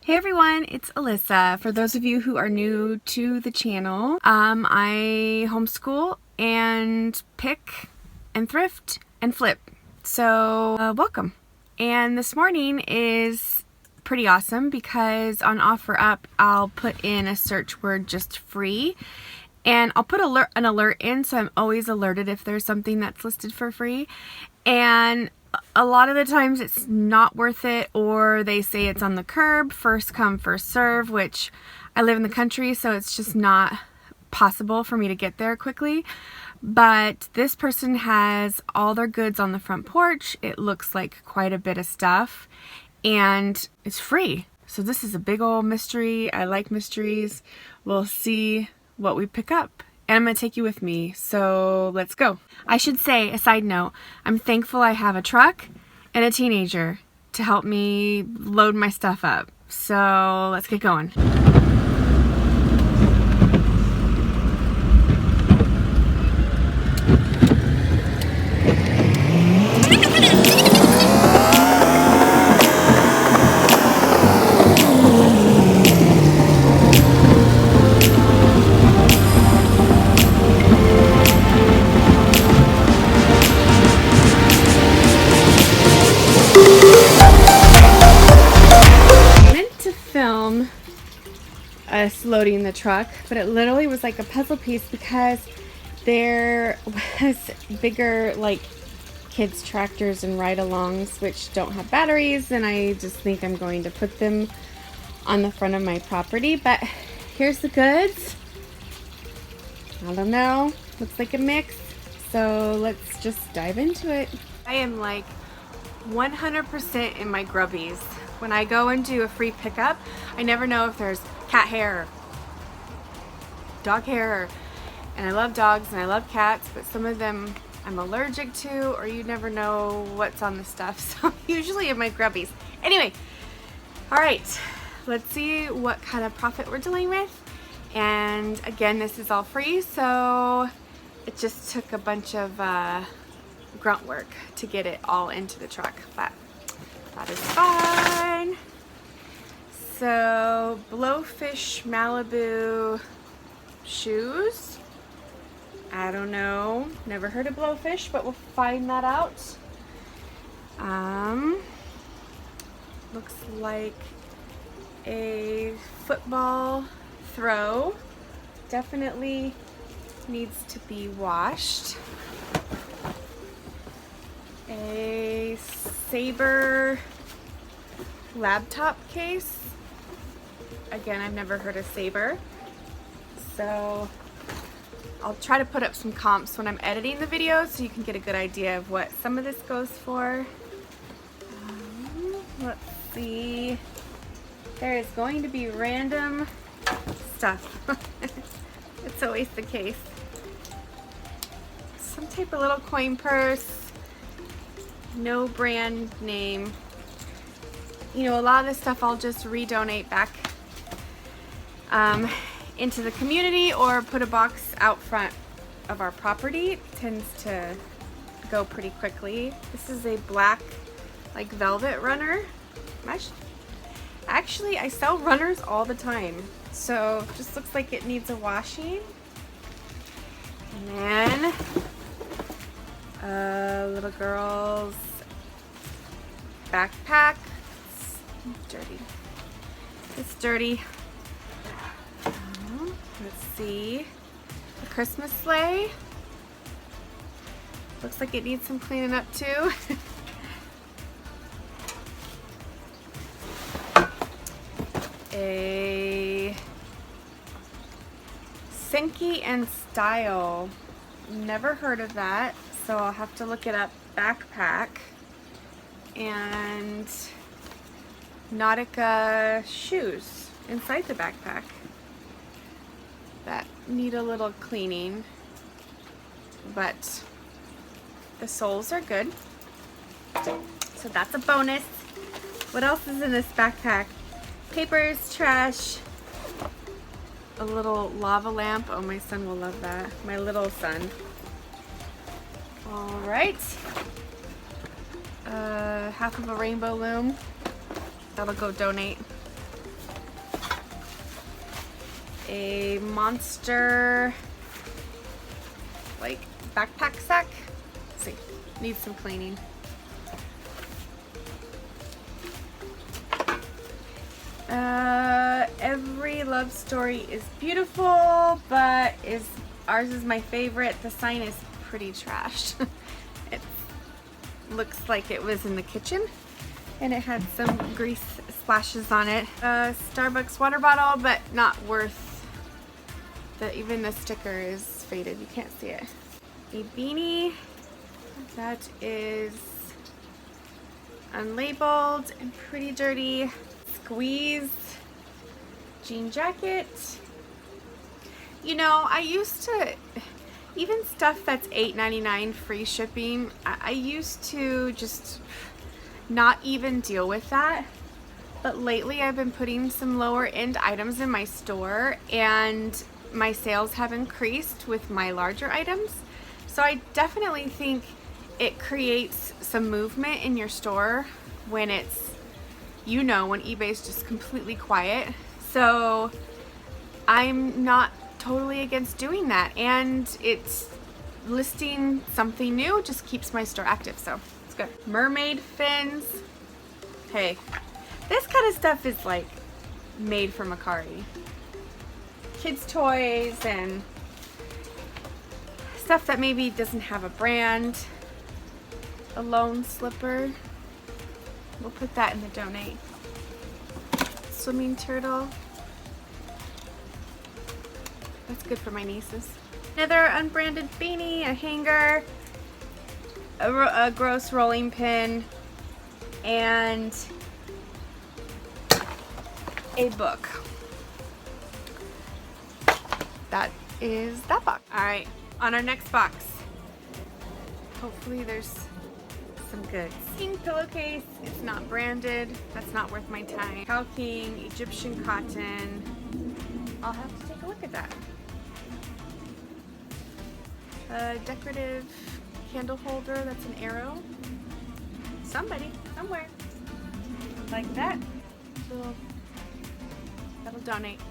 Hey everyone, it's Alyssa. For those of you who are new to the channel, I homeschool and pick and thrift and flip. So welcome. And this morning is pretty awesome because on OfferUp I'll put in a search word just free, and I'll put an alert in so I'm always alerted if there's something that's listed for free. And a lot of the times it's not worth it, or they say it's on the curb, first come first serve, which I live in the country, so it's just not possible for me to get there quickly. But this person has all their goods on the front porch. It looks like quite a bit of stuff, and it's free. So this is a big old mystery. I like mysteries. We'll see what we pick up. And I'm going to take you with me, so let's go. I should say, a side note, I'm thankful I have a truck and a teenager to help me load my stuff up. So let's get going. Us loading the truck, but it literally was like a puzzle piece because there was bigger like kids tractors and ride-alongs which don't have batteries, and I just think I'm going to put them on the front of my property. But here's the goods. I don't know, looks like a mix, so let's just dive into it. I am like 100% in my grubbies. When I go and do a free pickup, I never know if there's cat hair, dog hair, and I love dogs and I love cats, but some of them I'm allergic to, or you never know what's on the stuff, so usually in my grubbies. Anyway, alright, let's see what kind of profit we're dealing with. And again, this is all free, so it just took a bunch of grunt work to get it all into the truck, but that is fine. So, Blowfish Malibu shoes. I don't know. Never heard of Blowfish, but we'll find that out. Looks like a football throw. Definitely needs to be washed. A Saber laptop case. Again, I've never heard of Saber, so I'll try to put up some comps when I'm editing the video so you can get a good idea of what some of this goes for. Let's see. There is going to be random stuff. It's always the case. Some type of little coin purse. No brand name. You know, a lot of this stuff I'll just redonate back into the community or put a box out front of our property. It tends to go pretty quickly. This is a black like velvet runner. Actually, I sell runners all the time, so it just looks like it needs a washing. And then a little girl's backpack. It's dirty. It's dirty. Let's see. The Christmas sleigh. Looks like it needs some cleaning up too. A Senki and Style. Never heard of that, so I'll have to look it up. Backpack. And Nautica shoes inside the backpack that need a little cleaning, but the soles are good, so that's a bonus. What else is in this backpack? Papers, trash, a little lava lamp. Oh, my son will love that. My little son. All right. Half of a rainbow loom. That'll go donate. a monster like backpack sack. Let's see, needs some cleaning. Every love story is beautiful, but ours is my favorite. The sign is pretty trashed. It looks like it was in the kitchen and it had some grease splashes on it. Starbucks water bottle, but not worth even the sticker is faded. You can't see it. A beanie that is unlabeled and pretty dirty. Squeeze jean jacket. You know, I used to, even stuff that's $8.99 free shipping, I used to just not even deal with that. But lately I've been putting some lower end items in my store and my sales have increased with my larger items. So I definitely think it creates some movement in your store when it's, you know, when eBay's just completely quiet. So I'm not totally against doing that, and it's listing something new just keeps my store active, so it's good. Mermaid fins. Hey, this kind of stuff is like made for Macari. Kids toys and stuff that maybe doesn't have a brand. A lone slipper. We'll put that in the donate. Swimming turtle. That's good for my nieces. Another unbranded beanie, a hanger, a gross rolling pin, and a book. That is that box. All right, on our next box. Hopefully there's some goods. King pillowcase, it's not branded. That's not worth my time. Cow King, Egyptian cotton. I'll have to take a look at that. A decorative candle holder that's an arrow. Somebody, somewhere. Like that. That'll donate.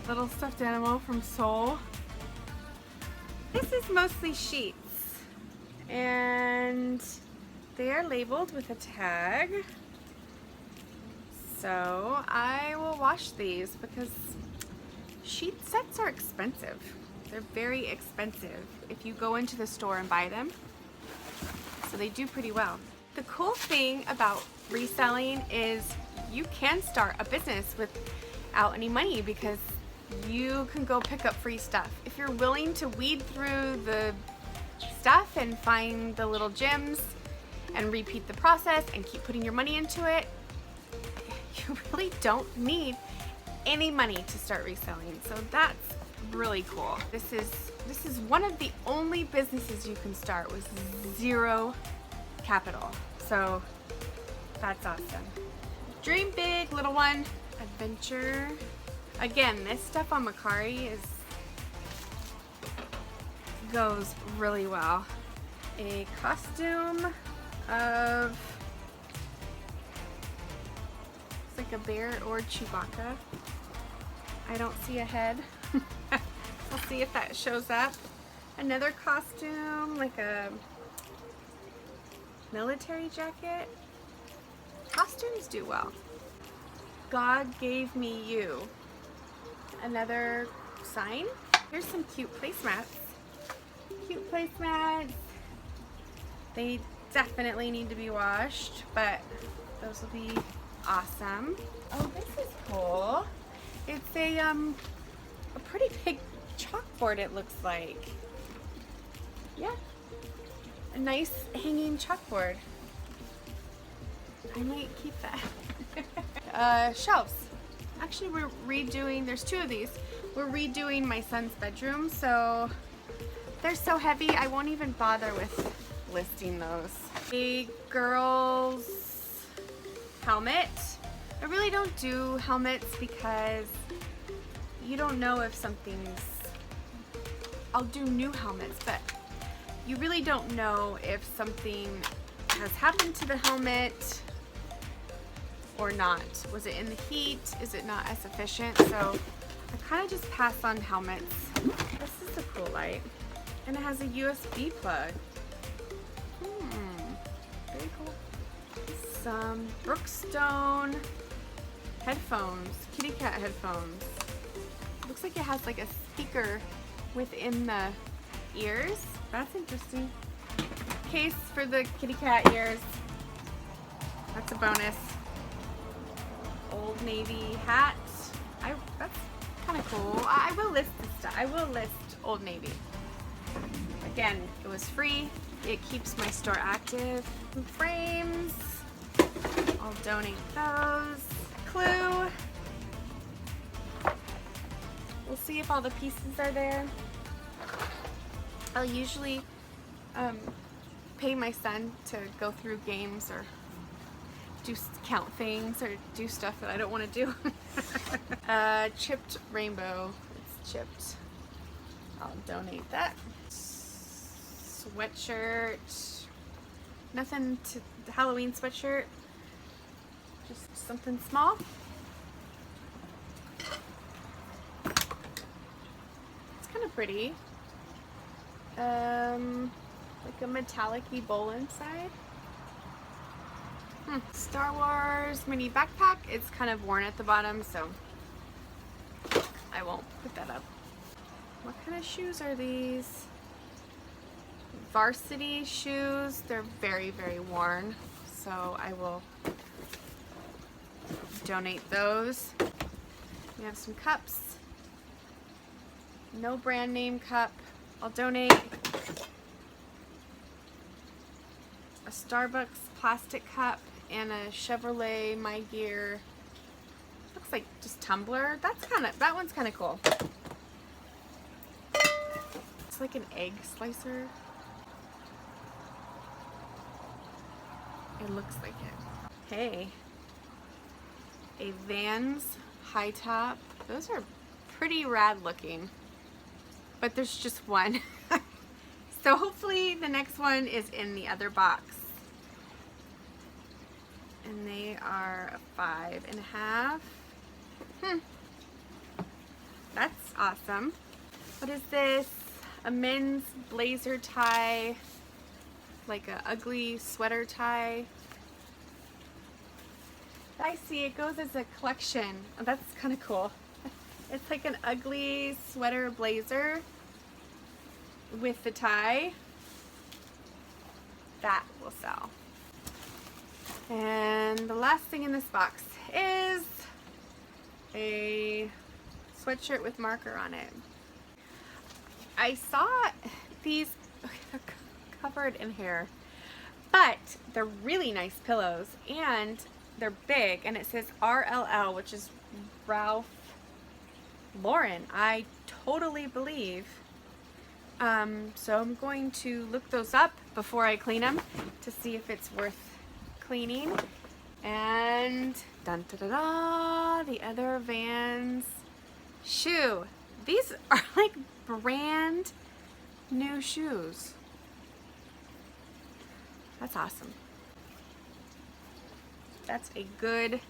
Little stuffed animal from Soul. This is mostly sheets. And they are labeled with a tag. So I will wash these because sheet sets are expensive. They're very expensive if you go into the store and buy them. So they do pretty well. The cool thing about reselling is you can start a business without any money because you can go pick up free stuff. If you're willing to weed through the stuff and find the little gems and repeat the process and keep putting your money into it, you really don't need any money to start reselling. So that's really cool. This is one of the only businesses you can start with zero capital. So that's awesome. Dream big, little one. Adventure. Again, this stuff on Macari goes really well. A costume of, it's like a bear or Chewbacca. I don't see a head. We'll see if that shows up. Another costume, like a military jacket. Costumes do well. God gave me you. Another sign. Here's some cute placemats. Cute placemats. They definitely need to be washed, but those will be awesome. Oh, this is cool. It's a pretty big chalkboard, it looks like. Yeah, a nice hanging chalkboard. I might keep that. Shelves. Actually, we're redoing, there's two of these. We're redoing my son's bedroom, so they're so heavy I won't even bother with listing those. A girl's helmet. I really don't do helmets because you don't know if something's, I'll do new helmets, but you really don't know if something has happened to the helmet or not. Was it in the heat? Is it not as efficient? So I kind of just pass on helmets. This is a cool light. And it has a USB plug. Very cool. Some Brookstone headphones, kitty cat headphones. Looks like it has like a speaker within the ears. That's interesting. Case for the kitty cat ears. That's a bonus. Old Navy hat. That's kind of cool. I will list this stuff. I will list Old Navy. Again, it was free. It keeps my store active. Some frames. I'll donate those. Clue. We'll see if all the pieces are there. I'll usually pay my son to go through games or count things or do stuff that I don't want to do. Chipped rainbow. It's chipped. I'll donate that. Sweatshirt. Nothing to Halloween sweatshirt. Just something small. It's kind of pretty. Like a metallic-y bowl inside. Star Wars mini backpack. It's kind of worn at the bottom, so I won't put that up. What kind of shoes are these? Varsity shoes. They're very, very worn, so I will donate those. We have some cups. No brand name cup. I'll donate. A Starbucks plastic cup and a Chevrolet My Gear. Looks like just tumbler. That one's kind of cool. It's like an egg slicer. It looks like it. Hey, a Vans high top. Those are pretty rad looking, but there's just one. So hopefully the next one is in the other box. And they are a 5.5. That's awesome. What is this? A men's blazer tie, like a ugly sweater tie. I see it goes as a collection. Oh, that's kind of cool. It's like an ugly sweater blazer with the tie. That will sell. And the last thing in this box is a sweatshirt with marker on it. I saw these covered in hair, but they're really nice pillows and they're big, and it says RLL, which is Ralph Lauren. I totally believe. So I'm going to look those up before I clean them to see if it's worth cleaning. And dun da da da, the other Vans shoe. These are like brand new shoes. That's awesome. That's a good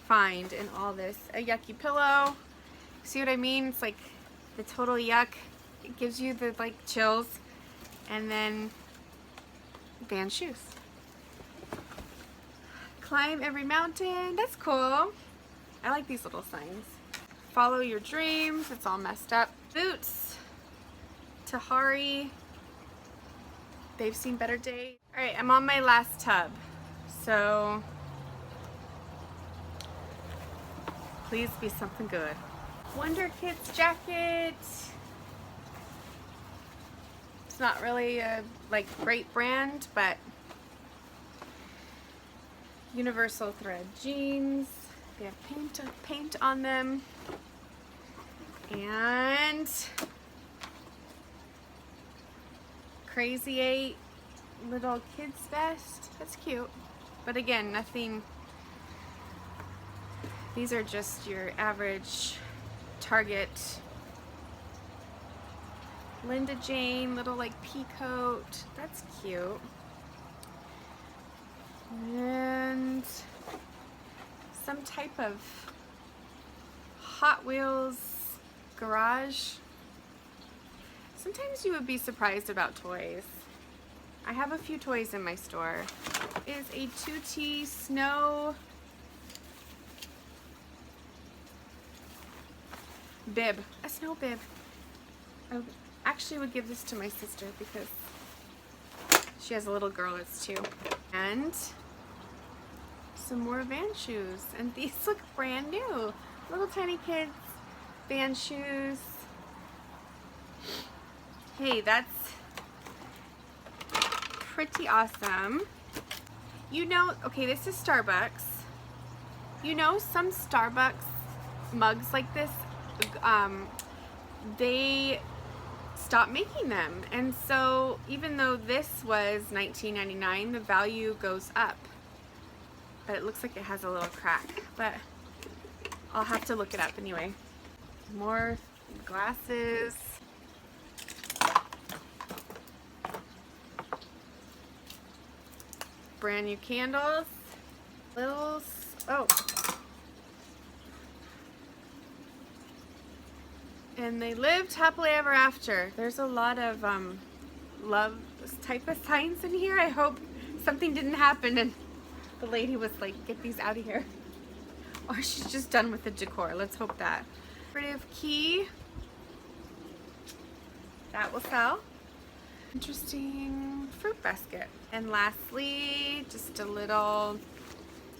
find in all this. A yucky pillow. See what I mean? It's like the total yuck. It gives you the like chills. And then Vans shoes. Climb every mountain. That's cool. I like these little signs. Follow your dreams. It's all messed up. Boots. Tahari. They've seen better days. Alright, I'm on my last tub. So please be something good. Wonder Kids jacket. It's not really a like great brand, but Universal thread jeans. They have paint on them. And Crazy 8 little kids vest. That's cute. But again, nothing. These are just your average Target. Linda Jane, little like pea coat. That's cute. And some type of Hot Wheels garage. Sometimes you would be surprised about toys. I have a few toys in my store. It is a 2T snow bib, a snow bib. I actually would give this to my sister because she has a little girl that's 2. And some more Van shoes, and these look brand new. Little tiny kids Van shoes. Hey, that's pretty awesome. You know, okay, this is Starbucks. You know, some Starbucks mugs like this, they stopped making them, and so even though this was $19.99, the value goes up. But it looks like it has a little crack, but I'll have to look it up anyway. More glasses. Brand new candles. Little, oh. And they lived happily ever after. There's a lot of love type of signs in here. I hope something didn't happen and the lady was like, get these out of here. Or she's just done with the decor. Let's hope that. Decorative key. That will sell. Interesting fruit basket. And lastly, just a little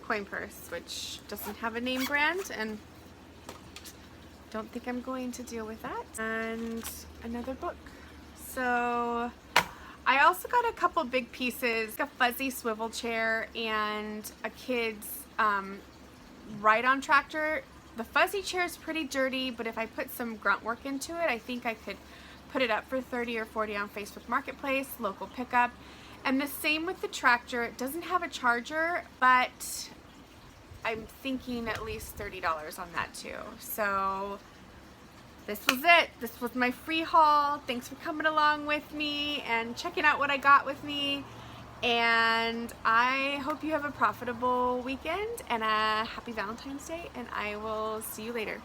coin purse, which doesn't have a name brand, and don't think I'm going to deal with that. And another book. So I also got a couple big pieces, a fuzzy swivel chair and a kid's ride-on tractor. The fuzzy chair is pretty dirty, but if I put some grunt work into it, I think I could put it up for 30 or 40 on Facebook Marketplace, local pickup. And the same with the tractor. It doesn't have a charger, but I'm thinking at least $30 on that too. So this was it. This was my free haul. Thanks for coming along with me and checking out what I got with me. And I hope you have a profitable weekend and a happy Valentine's Day, and I will see you later.